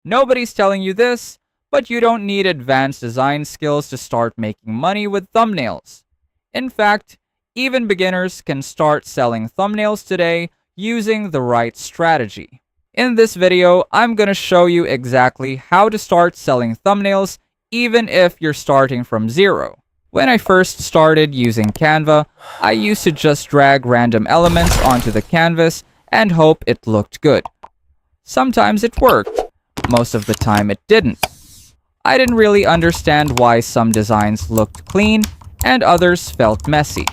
Nobody's telling you this, but you don't need advanced design skills to start making money with thumbnails. In fact, even beginners can start selling thumbnails today using the right strategy. In this video, I'm going to show you exactly how to start selling thumbnails even if you're starting from zero. When I first started using Canva, I used to just drag random elements onto the canvas and hope it looked good. Sometimes it worked, most of the time it didn't. I didn't really understand why some designs looked clean and others felt messy.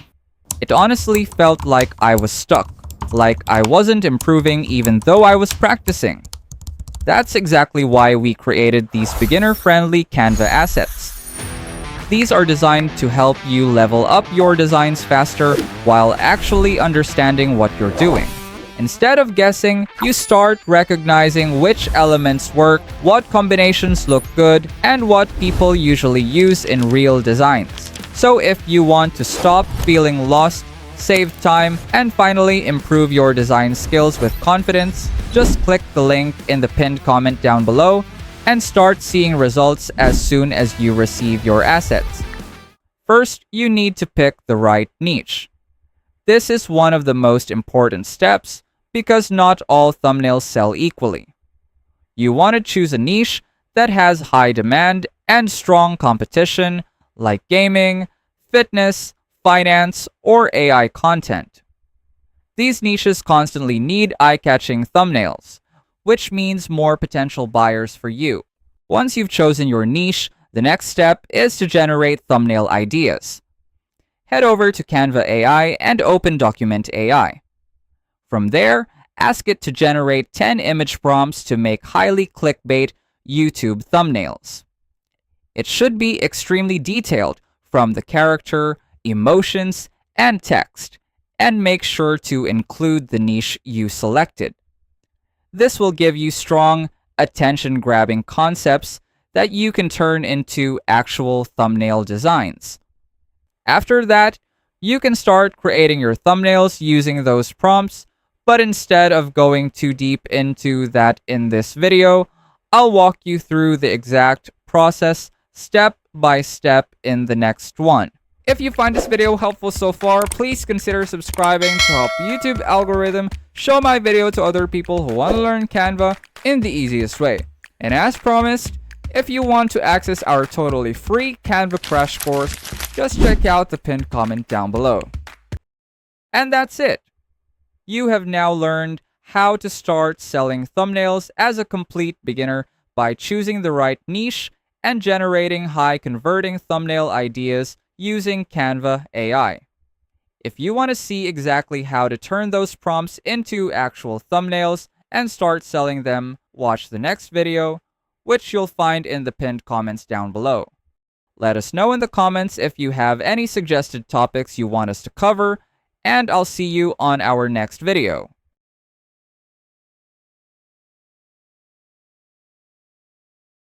It honestly felt like I was stuck, like I wasn't improving even though I was practicing. That's exactly why we created these beginner-friendly Canva assets. These are designed to help you level up your designs faster while actually understanding what you're doing. Instead of guessing, you start recognizing which elements work, what combinations look good, and what people usually use in real designs. So if you want to stop feeling lost, save time, and finally improve your design skills with confidence, just click the link in the pinned comment down below and start seeing results as soon as you receive your assets. First, you need to pick the right niche. This is one of the most important steps because not all thumbnails sell equally. You want to choose a niche that has high demand and strong competition, like gaming, fitness, finance, or AI content. These niches constantly need eye-catching thumbnails, which means more potential buyers for you. Once you've chosen your niche, the next step is to generate thumbnail ideas. Head over to Canva AI and open Document AI. From there, ask it to generate 10 image prompts to make highly clickbait YouTube thumbnails. It should be extremely detailed from the character, emotions, and text, and make sure to include the niche you selected. This will give you strong, attention-grabbing concepts that you can turn into actual thumbnail designs. After that, you can start creating your thumbnails using those prompts, but instead of going too deep into that in this video, I'll walk you through the exact process step by step in the next one. If you find this video helpful so far, please consider subscribing to help YouTube algorithm show my video to other people who want to learn Canva in the easiest way. And as promised, if you want to access our totally free Canva crash course, just check out the pinned comment down below. And that's it. You have now learned how to start selling thumbnails as a complete beginner by choosing the right niche and generating high-converting thumbnail ideas using Canva AI. If you want to see exactly how to turn those prompts into actual thumbnails and start selling them, watch the next video, which you'll find in the pinned comments down below. Let us know in the comments if you have any suggested topics you want us to cover, and I'll see you on our next video.